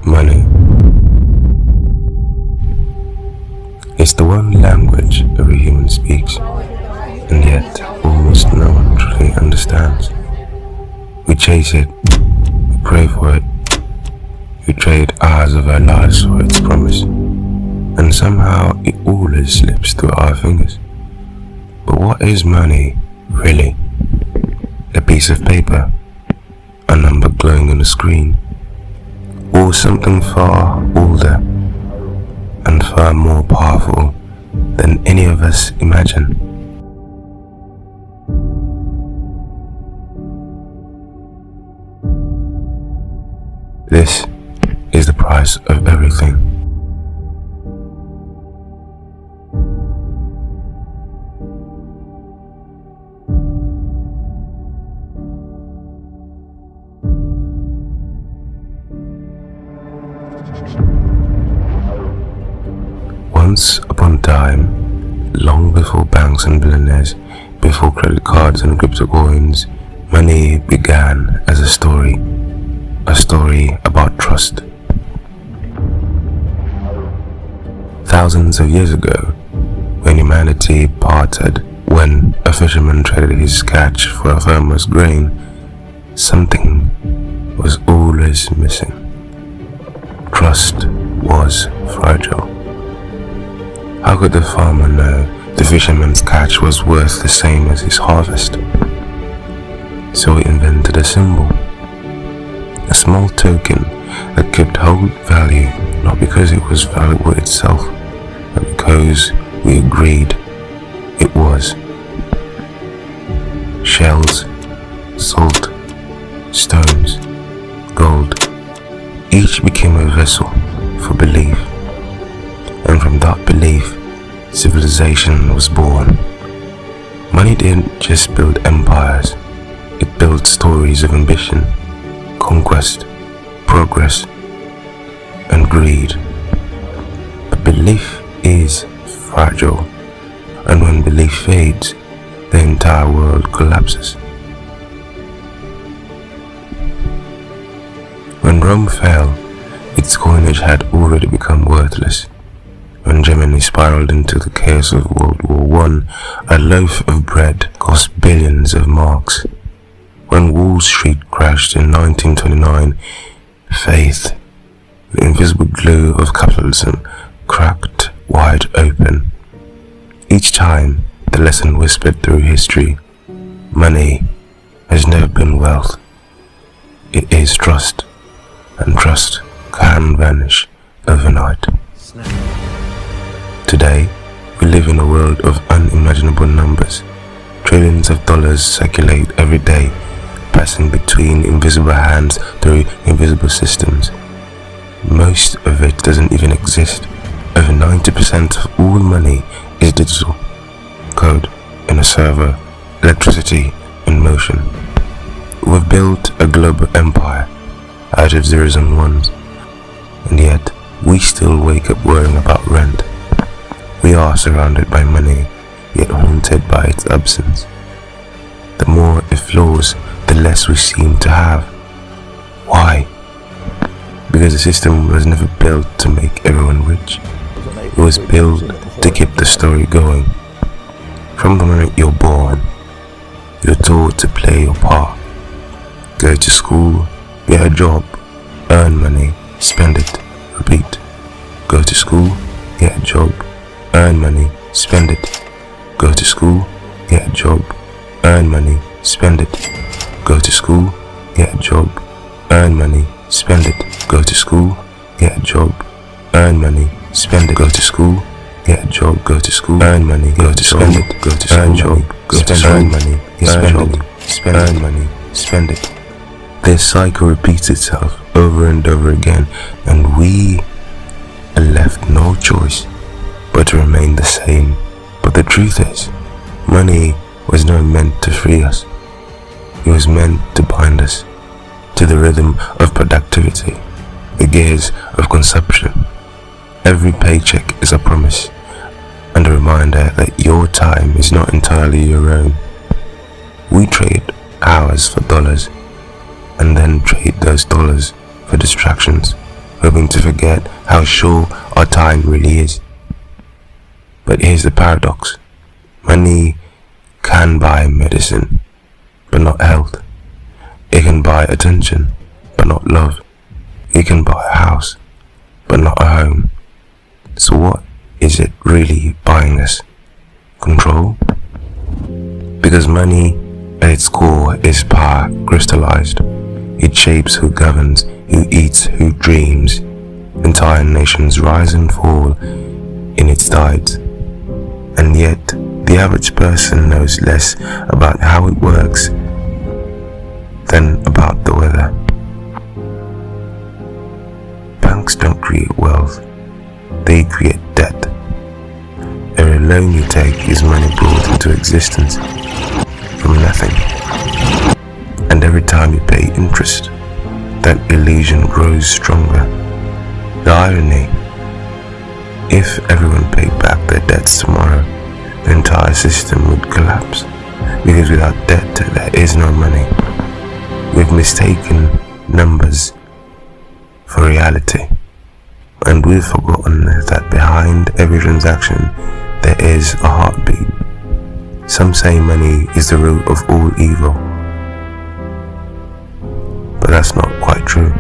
Money is the one language every human speaks, and yet almost no one truly understands. We chase it, we pray for it, we trade hours of our lives for its promise, and somehow it always slips through our fingers. But what is money, really? A piece of paper? A number glowing on a screen? Or something far older and far more powerful than any of us imagine? This is the price of everything. Once upon a time, long before banks and billionaires, before credit cards and crypto coins, money began as a story about trust. Thousands of years ago, when humanity parted, when a fisherman traded his catch for a farmer's grain, something was always missing. Trust was fragile. How could the farmer know the fisherman's catch was worth the same as his harvest? So he invented a symbol, a small token that could hold value, not because it was valuable itself, but because we agreed it was. Shells, salt, stones, gold, each became a vessel for belief. And from that belief, civilization was born. Money didn't just build empires, it built stories of ambition, conquest, progress, and greed. But belief is fragile, and when belief fades, the entire world collapses. When Rome fell, its coinage had already become worthless. When Germany spiraled into the chaos of World War I, a loaf of bread cost billions of marks. When Wall Street crashed in 1929, faith, the invisible glue of capitalism, cracked wide open. Each time, the lesson whispered through history: money has never been wealth. It is trust, and trust can vanish overnight. Today, we live in a world of unimaginable numbers. Trillions of dollars circulate every day, passing between invisible hands through invisible systems. Most of it doesn't even exist. Over 90% of all money is digital. Code in a server, electricity in motion. We've built a global empire out of zeros and ones, and yet we still wake up worrying about rent. We are surrounded by money, yet haunted by its absence. The more it flows, the less we seem to have. Why? Because the system was never built to make everyone rich. It was built to keep the story going. From the moment you're born, you're taught to play your part. Go to school, get a job, earn money, spend it, repeat. Go to school, get a job, earn money, spend it. Go to school, get a job, earn money, spend it. Go to school, get a job, earn money, spend it. Go to school, get a job, earn money, spend it. Go to school, get a job, go to school, earn money, go to spend it. Go to school, job, go to earn money, spend it. Spend earn money, spend it. This cycle repeats itself over and over again, and we are left no choice but to remain the same. But the truth is, money was never meant to free us. It was meant to bind us to the rhythm of productivity, the gears of consumption. Every paycheck is a promise and a reminder that your time is not entirely your own. We trade hours for dollars, and then trade those dollars for distractions, hoping to forget how short our time really is. But here's the paradox. Money can buy medicine, but not health. It can buy attention, but not love. It can buy a house, but not a home. So what is it really buying us? Control? Because money at its core is power crystallized. It shapes who governs, who eats, who dreams. Entire nations rise and fall in its tides. And yet, the average person knows less about how it works than about the weather. Banks don't create wealth, they create debt. Every loan you take is money brought into existence from nothing. And every time you pay interest, that illusion grows stronger. The irony: if everyone paid back their debts tomorrow, the entire system would collapse, because without debt there is no money. We've mistaken numbers for reality, and we've forgotten that behind every transaction there is a heartbeat. Some say money is the root of all evil, but that's not quite true.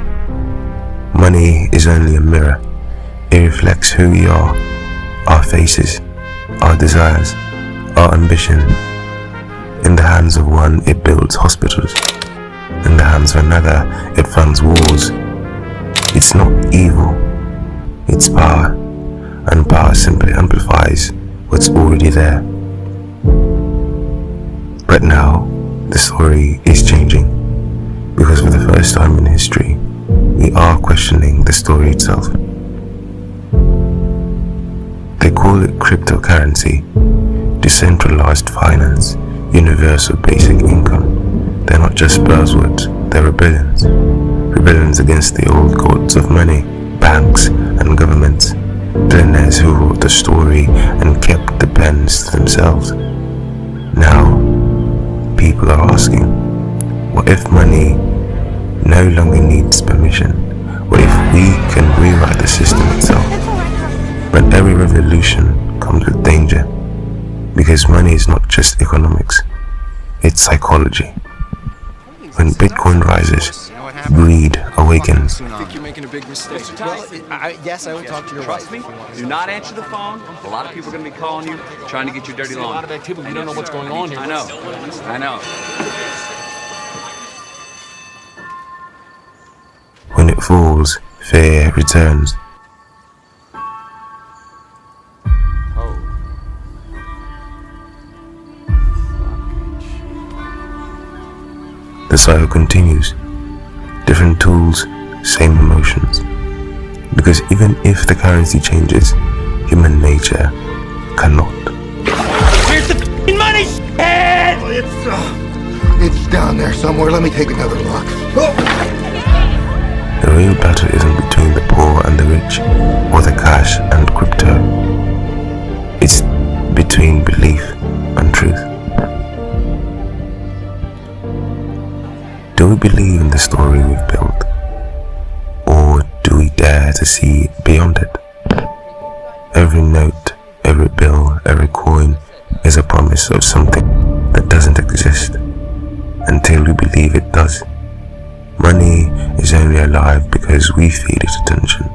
Money is only a mirror. It reflects who we are, our faces, our desires, our ambition. In the hands of one, it builds hospitals. In the hands of another, it funds wars. It's not evil, it's power, and power simply amplifies what's already there. But now, the story is changing, because for the first time in history, we are questioning the story itself. They call it cryptocurrency, decentralized finance, universal basic income. They're not just buzzwords, they're rebellions. Rebellions against the old gods of money, banks and governments, billionaires who wrote the story and kept the pens to themselves. Now, people are asking, what if money no longer needs permission? What if we can rewrite the system itself? But every revolution comes with danger, because money is not just economics, it's psychology. When Bitcoin rises, greed awakens. I think you're making a big mistake. Mr. Tice, Yes, I would talk to your trust wife. me, do not answer the phone. A lot of people are going to be calling you, trying to get your dirty A lot of laundry. activity. We don't know what's going on here. I know. I know. When it falls, fear returns. The cycle continues. Different tools, same emotions. Because even if the currency changes, human nature cannot. Here's the f***ing money, head! It's down there somewhere. Let me take another look. The real battle isn't between the poor and the rich, or the cash and crypto. It's between belief and truth. Do we believe in the story we've built? Or do we dare to see beyond it? Every note, every bill, every coin is a promise of something that doesn't exist until we believe it does. Money is only alive because we feed it attention.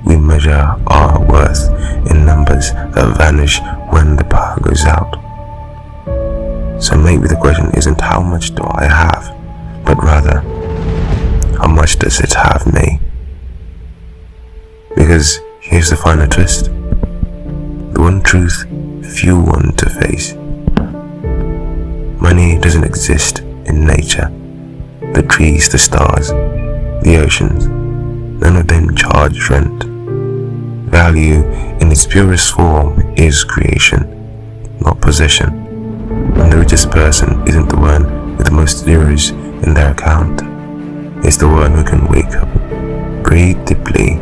We measure our worth in numbers that vanish when the power goes out. So maybe the question isn't how much do I have, but rather, how much does it have me? Because here's the final twist. The one truth few want to face. Money doesn't exist in nature. The trees, the stars, the oceans, none of them charge rent. Value in its purest form is creation, not possession. And the richest person isn't the one with the most zeros in their account. It's the one who can wake up, breathe deeply,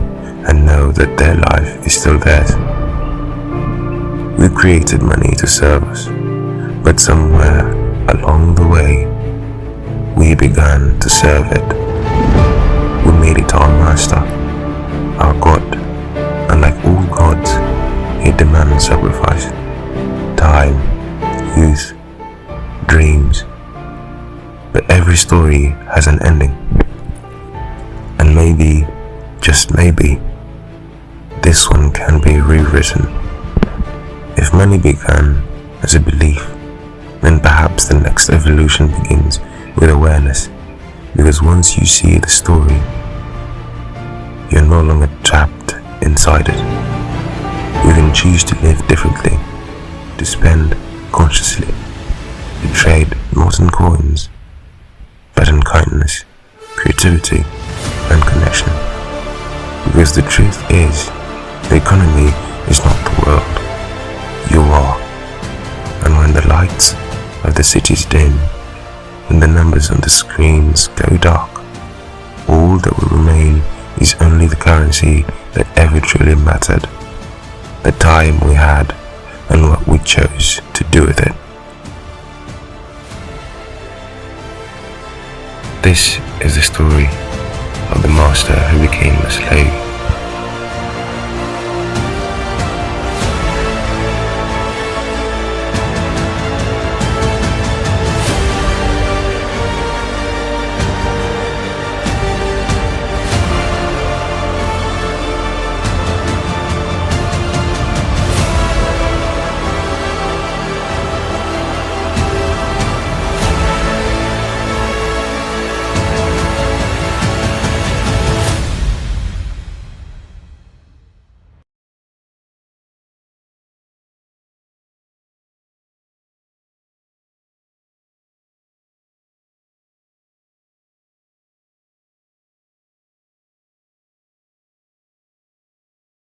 and know that their life is still theirs. We created money to serve us, but somewhere along the way, we began to serve it. We made it our master, our God, and like all gods, he demands sacrifice, time, youth, dreams. But every story has an ending. And maybe, just maybe, this one can be rewritten. If money began as a belief, then perhaps the next evolution begins with awareness. Because once you see the story, you're no longer trapped inside it. You can choose to live differently, to spend consciously, to trade not in coins, but in kindness, creativity, and connection. Because the truth is, the economy is not the world. You are. And when the lights of the cities dim, when the numbers on the screens go dark, all that will remain is only the currency that ever truly mattered, the time we had and what we chose to do with it. This is the story of the master who became a slave.